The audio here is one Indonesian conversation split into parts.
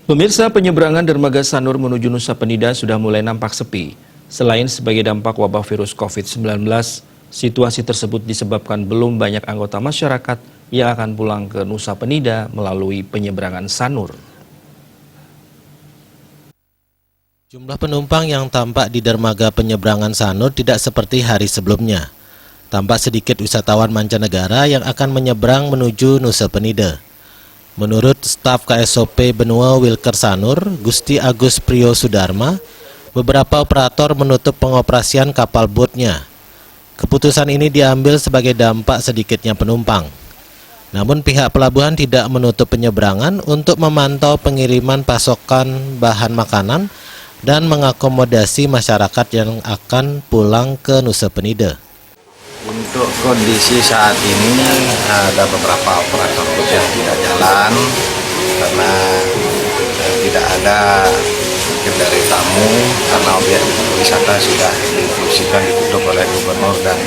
Pemirsa, penyeberangan dermaga Sanur menuju Nusa Penida sudah mulai nampak sepi. Selain sebagai dampak wabah virus COVID-19, situasi tersebut disebabkan belum banyak anggota masyarakat yang akan pulang ke Nusa Penida melalui penyeberangan Sanur. Jumlah penumpang yang tampak di dermaga penyeberangan Sanur tidak seperti hari sebelumnya. Tampak sedikit wisatawan mancanegara yang akan menyeberang menuju Nusa Penida. Menurut staf KSOP Benua Wilker Sanur, Gusti Agus Priyo Sudarma, beberapa operator menutup pengoperasian kapal botnya. Keputusan ini diambil sebagai dampak sedikitnya penumpang. Namun pihak pelabuhan tidak menutup penyeberangan untuk memantau pengiriman pasokan bahan makanan dan mengakomodasi masyarakat yang akan pulang ke Nusa Penida. Untuk kondisi saat ini ada beberapa operator bot yang tidak jalan karena tidak ada kendari tamu karena objek wisata sudah difungsikan ditutup oleh gubernur dan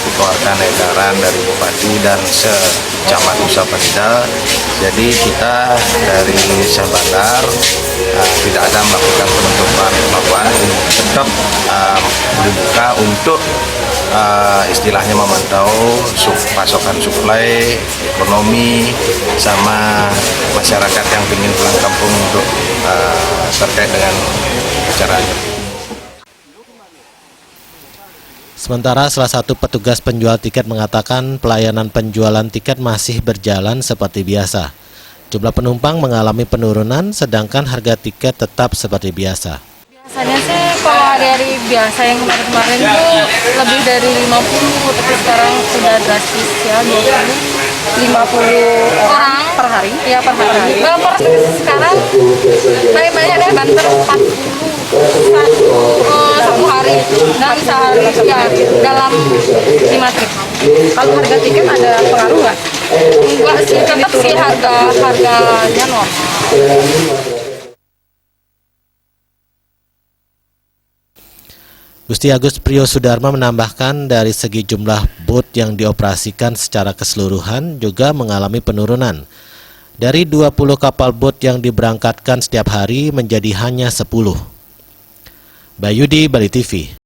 dikeluarkan edaran dari bupati dan secamat Nusa Penida. Jadi kita dari Bandar tidak ada melakukan penutupan pelabuhan, tetap dibuka untuk istilahnya memantau pasokan suplai, ekonomi, sama masyarakat yang ingin pulang kampung untuk terkait dengan acaranya. Sementara salah satu petugas penjual tiket mengatakan pelayanan penjualan tiket masih berjalan seperti biasa. Jumlah penumpang mengalami penurunan sedangkan harga tiket tetap seperti biasa. Biasanya sih kalau hari-hari biasa yang kemarin-kemarin itu lebih dari 50, tapi sekarang sudah drastis ya 50 orang per hari. Iya per hari. Per sekarang paling banyak ada banter 40 satu hari dan sehari ya dalam 5 trip. Kalau harga tiket ada pengaruh nggak? Enggak sih, tetap sih harganya normal. Gusti Agus Priyo Sudarma menambahkan dari segi jumlah bot yang dioperasikan secara keseluruhan juga mengalami penurunan. Dari 20 kapal bot yang diberangkatkan setiap hari menjadi hanya 10. Bayudi, Bali TV.